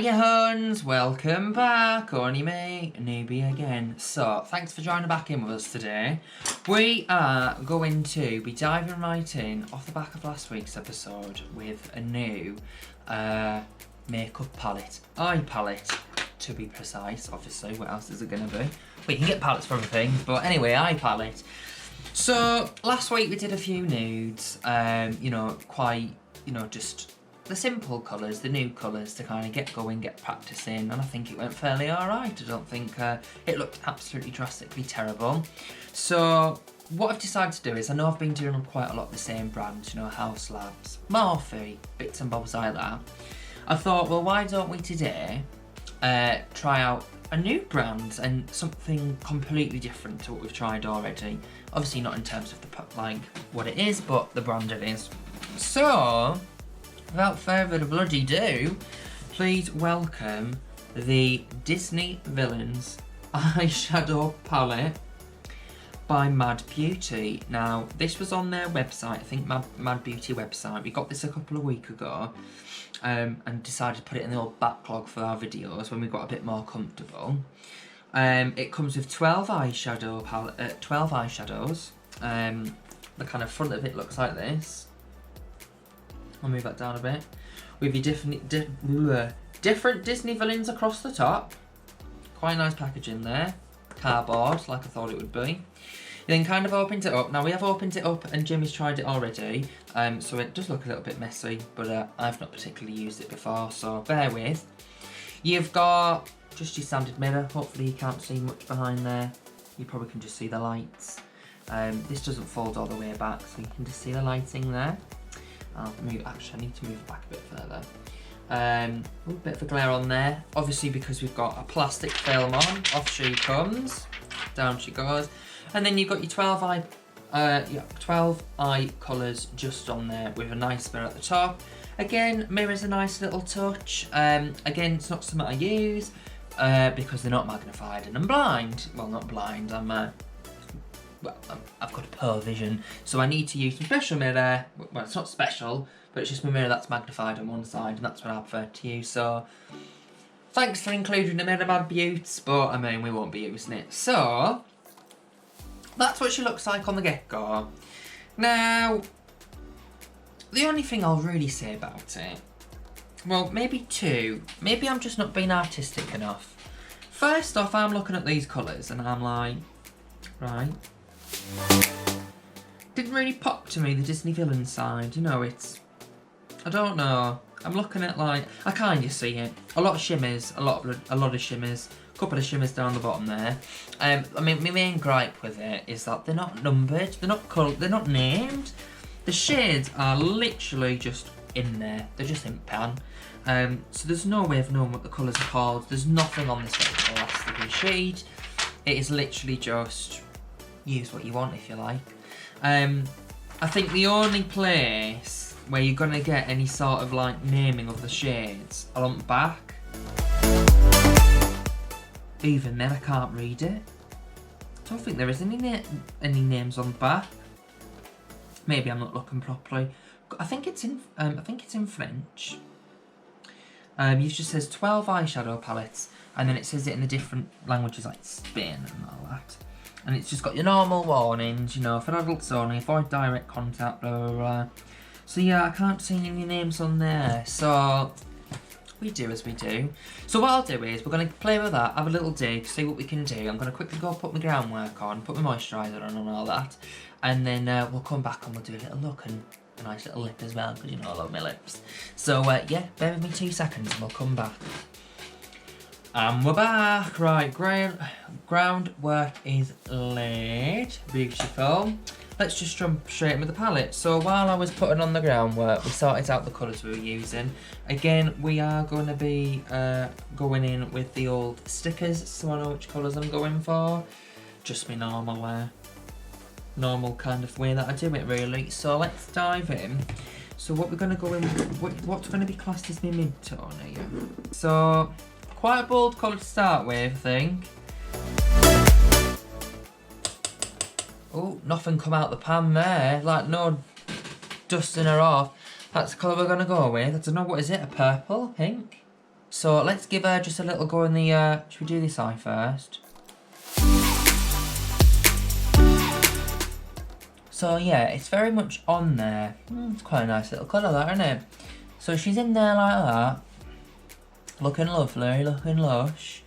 Hiya Huns, welcome back, only me, Newbiie again. So, thanks for joining back in with us today. We are going to be diving right in off the back of last week's episode with a new makeup palette, eye palette to be precise. Obviously, what else is it going to be? Well, you can get palettes for other things, but anyway, eye palette. So, last week we did a few nudes, just the simple colours, the new colours to kind of get going, get practicing, and I think it went fairly alright. I don't think it looked absolutely drastically terrible. So what I've decided to do is, I know I've been doing quite a lot of the same brands, House Labs, Morphe, bits and bobs like that. I thought, well, why don't we today try out a new brand and something completely different to what we've tried already. Obviously not in terms of what it is, but the brand it is. So, without further ado, please welcome the Disney Villains eyeshadow palette by Mad Beauty. Now, this was on their website, I think Mad Beauty website. We got this a couple of weeks ago and decided to put it in the old backlog for our videos when we got a bit more comfortable. It comes with 12 eyeshadows. The kind of front of it looks like this. I'll move that down a bit. With your different Disney villains across the top. Quite a nice packaging there. Cardboard, like I thought it would be. You then kind of opened it up. Now we have opened it up and Jimmy's tried it already. So it does look a little bit messy, but I've not particularly used it before, so bear with. You've got just your standard mirror. Hopefully you can't see much behind there. You probably can just see the lights. This doesn't fold all the way back, so you can just see the lighting there. Actually, I need to move it back a bit further. A bit of a glare on there. Obviously, because we've got a plastic film on, off she comes, down she goes, and then you've got your 12 eye colours just on there with a nice mirror at the top. Again, mirror's a nice little touch. Again, it's not something I use because they're not magnified, and I'm blind. Well, not blind. I've got a poor vision, so I need to use some special mirror. Well, it's not special, but it's just my mirror that's magnified on one side, and that's what I prefer to use. So, thanks for including the mirror, Mad Beauts, but I mean, we won't be using it. So, that's what she looks like on the get-go. Now, the only thing I'll really say about it, well, maybe two. Maybe I'm just not being artistic enough. First off, I'm looking at these colours, and I'm like, right. Didn't really pop to me, the Disney villain side, I don't know. I'm looking at I kind of see it. A lot of shimmers, a lot of shimmers, a couple of shimmers down the bottom there. I mean, my main gripe with it is that they're not numbered, they're not coloured, they're not named. The shades are literally just in there, they're just in pan. So there's no way of knowing what the colours are called. There's nothing on this elastic sheet. It is literally just use what you want, if you like. I think the only place where you're going to get any sort of naming of the shades are on the back. Even then I can't read it. I don't think there is any names on the back. Maybe I'm not looking properly. I think it's in French. It just says 12 eyeshadow palettes, and then it says it in the different languages like Spain and all that. And it's just got your normal warnings, for adults only, avoid direct contact, blah, blah, blah. So yeah, I can't see any names on there. So, we do as we do. So what I'll do is, we're going to play with that, have a little dig, see what we can do. I'm going to quickly go put my groundwork on, put my moisturiser on and all that. And then we'll come back and we'll do a little look and a nice little lip as well, because I love my lips. So yeah, bear with me 2 seconds and we'll come back. And we're back. Right, groundwork is laid. Beautiful. Let's just jump straight in with the palette. So while I was putting on the groundwork, we sorted out the colours we were using. Again, we are going to be going in with the old stickers, so I know which colours I'm going for. Just my normal kind of way that I do it, really. So let's dive in. So what we're going to go in with, what's going to be classed as my mid-tone here. So, quite a bold colour to start with, I think. Oh, nothing come out the pan there. No dusting her off. That's the colour we're going to go with. I don't know, what is it? A purple? Pink? So let's give her just a little go in the, should we do this eye first? So yeah, it's very much on there. It's quite a nice little colour that, isn't it? So she's in there like that. Looking lovely, looking lush.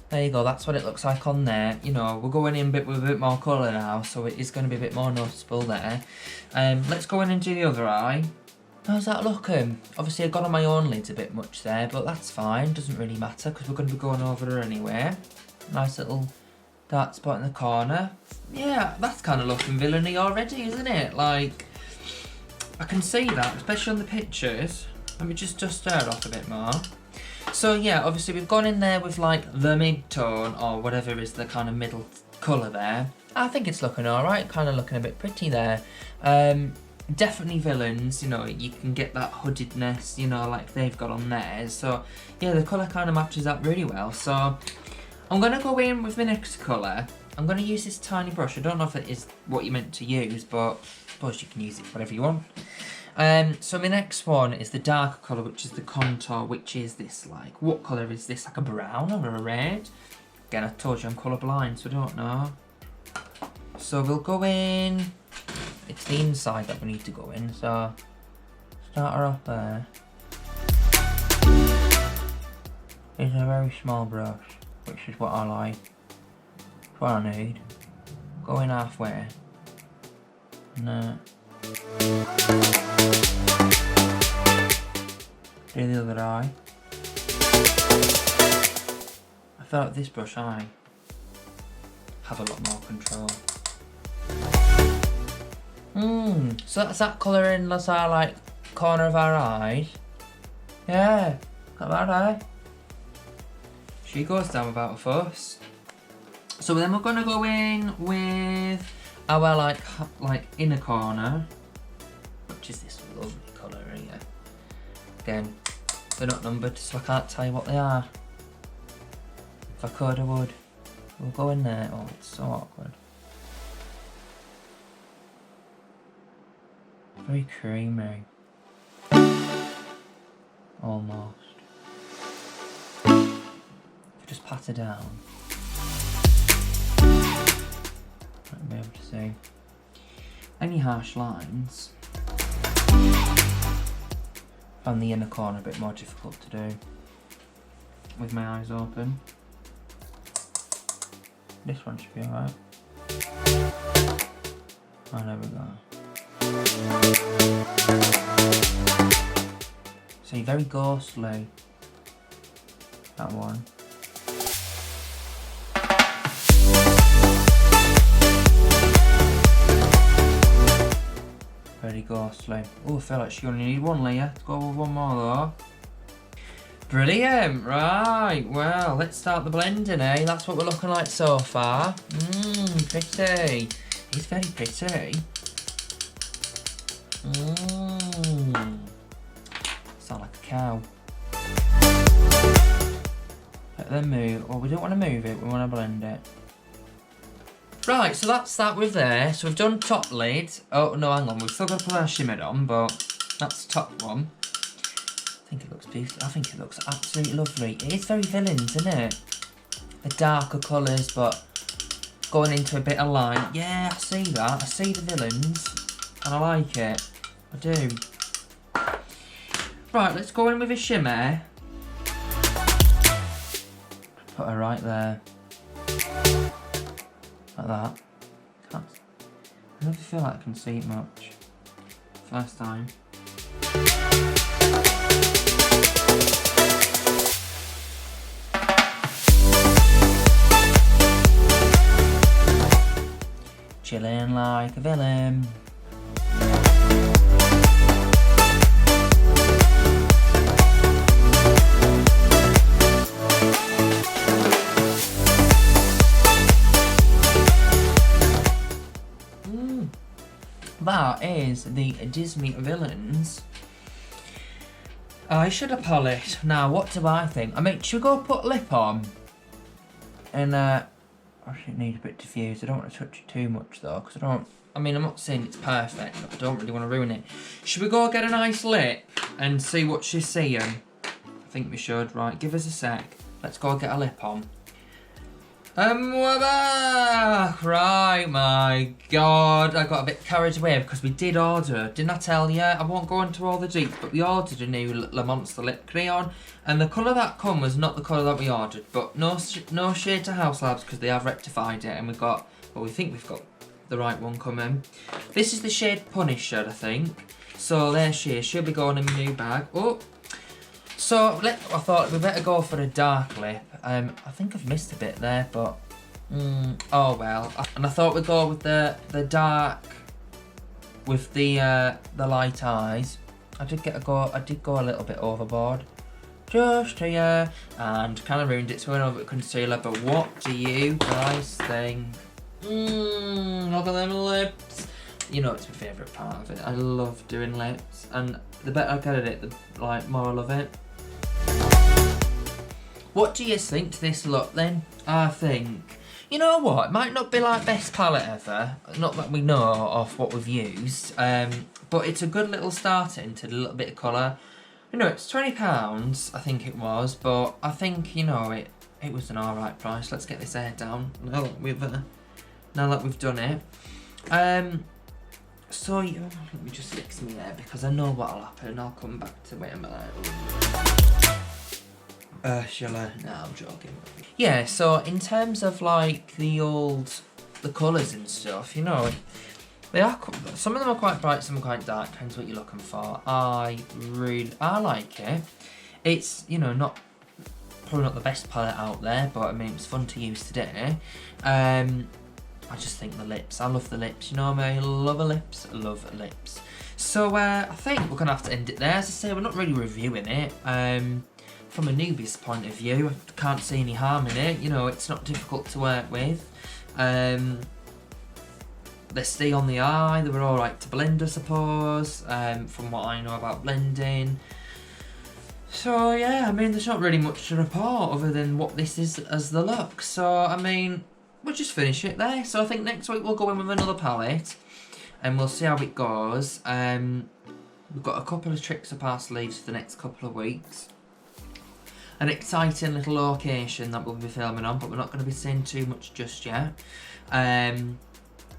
There you go, that's what it looks like on there. You know, we're going in with a bit more colour now, so it is going to be a bit more noticeable there. Let's go in and do the other eye. How's that looking? Obviously I got on my own lids a bit much there, but that's fine, doesn't really matter because we're going to be going over her anyway. Nice little dark spot in the corner. Yeah, that's kind of looking villainy already, isn't it? Like, I can see that, especially on the pictures. Let me just dust her off a bit more. So yeah, obviously we've gone in there with like the mid-tone or whatever is the kind of middle colour there. I think it's looking alright, kind of looking a bit pretty there. Definitely Villians, you know, you can get that hoodedness, you know, like they've got on theirs. So yeah, the colour kind of matches up really well. So I'm going to go in with the next colour. I'm going to use this tiny brush. I don't know if it is what you meant to use, but I suppose you can use it for whatever you want. So my next one is the darker colour, which is the contour, which is this, like, what colour is this? Like a brown or a red? Again, I told you I'm colourblind, so I don't know. So we'll go in, it's the inside that we need to go in, so start her off there. It's a very small brush, which is what I like, it's what I need. Go in halfway, and do the other eye. I feel like this brush I have a lot more control. So that's that colour in the like corner of our eyes. Yeah, not bad, eh? She goes down without a fuss. So then we're gonna go in with our like inner corner, which is this lovely colour here. Again, they're not numbered, so I can't tell you what they are. If I could, I would. We'll go in there. Oh, it's so awkward. Very creamy. Almost. If I just pat it down, I'll be able to see any harsh lines. Found the inner corner a bit more difficult to do with my eyes open. This one should be alright. Oh, there we go. See, very ghostly, that one. Very ghostly. Oh, I feel like she only need one layer. Let's go with one more though. Brilliant, right, well, let's start the blending, eh? That's what we're looking like so far. Pretty. It's very pretty. Sound like a cow. Let them move. Oh, we don't want to move it, we want to blend it. Right, so that's that with there. So we've done top lid. Oh, no, hang on, we've still got to put our shimmer on, but that's the top one. I think it looks beautiful. I think it looks absolutely lovely. It is very Villians, isn't it? The darker colours, but going into a bit of light. Yeah, I see that. I see the Villians, and I like it. I do. Right, let's go in with a shimmer. Put her right there. Like that. I never feel like I can see it much. First time. Chillin' like a villain. That is the Disney Villians eyeshadow palette. Now, what do I think? I mean, should we go put lip on? And, actually it needs a bit diffused. I don't want to touch it too much though, because I mean, I'm not saying it's perfect, but I don't really want to ruin it. Should we go get a nice lip and see what she's seeing? I think we should. Right, give us a sec. Let's go get a lip on. We're back! Right, my God. I got a bit carried away because we did order, didn't I tell you? I won't go into all the deets, but we ordered a new Le Monster lip crayon, and the colour that come was not the colour that we ordered, but no shade to House Labs because they have rectified it, and we think we've got the right one coming. This is the shade Punisher, I think. So there she is. She'll be going in my new bag. Oh! So, I thought we better go for a dark lip. I think I've missed a bit there, but... oh well. And I thought we'd go with the dark with the light eyes. I did go a little bit overboard. Just here. And kind of ruined it, so I went over with concealer. But what do you guys think? Look at them lips. You know, it's my favourite part of it. I love doing lips. And the better I get at it, the more I love it. What do you think to this look then? I think, you know what, it might not be like best palette ever, not that we know of what we've used, but it's a good little starter into a little bit of colour. You know, it's £20, I think it was, but I think, you know, it was an alright price. Let's get this hair down now that we've done it. So, yeah, let me just fix me hair because I know what'll happen. I'll come back to it in a minute. Shall I? No, I'm joking. Yeah, so in terms of like the colours and stuff, you know, some of them are quite bright, some are quite dark, depends what you're looking for. I like it. It's, you know, probably not the best palette out there, but I mean, it's fun to use today. I just think the lips, I love the lips, you know what I mean? I love lips. So I think we're going to have to end it there. As I say, we're not really reviewing it. From a newbie's point of view, I can't see any harm in it. You know, it's not difficult to work with. They stay on the eye. They were alright to blend, I suppose, from what I know about blending. So yeah, I mean, there's not really much to report other than what this is as the look. So, I mean, we'll just finish it there. So I think next week we'll go in with another palette and we'll see how it goes. We've got a couple of tricks up our sleeves for the next couple of weeks. An exciting little location that we'll be filming on, but we're not going to be saying too much just yet.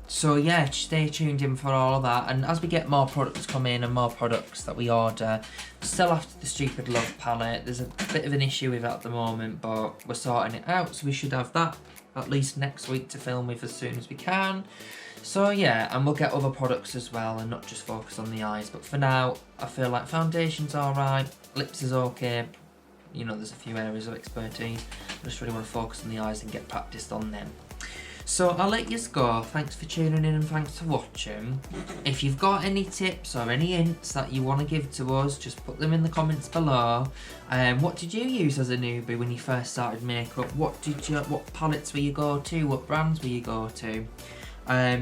So yeah, stay tuned in for all of that, and as we get more products come in and more products that we order, still after the Stupid Love palette, there's a bit of an issue with it at the moment, but we're sorting it out, so we should have that at least next week to film with as soon as we can. So yeah, and we'll get other products as well and not just focus on the eyes, but for now, I feel like foundation's alright, lips is okay. You know, there's a few areas of expertise. I just really want to focus on the eyes and get practiced on them. So I'll let you go. Thanks for tuning in and thanks for watching. If you've got any tips or any hints that you want to give to us, just put them in the comments below. What did you use as a newbie when you first started makeup? What palettes were you go to? What brands were you go to? I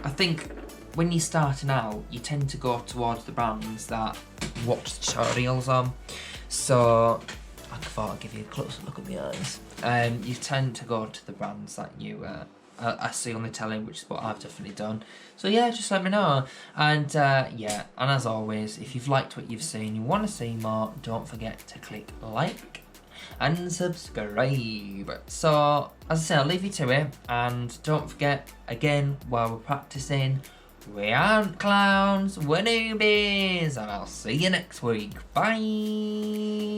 think when you're starting out, you tend to go towards the brands that you watch the tutorials on. So I thought I'd give you a closer look at the eyes. You tend to go to the brands that you I see on the telly, which is what I've definitely done. So yeah, just let me know. And yeah, and as always, if you've liked what you've seen, you want to see more, don't forget to click like and subscribe. So as I say, I'll leave you to it, and don't forget, again, while we're practicing, we aren't clowns, we're newbies, and I'll see you next week. Bye.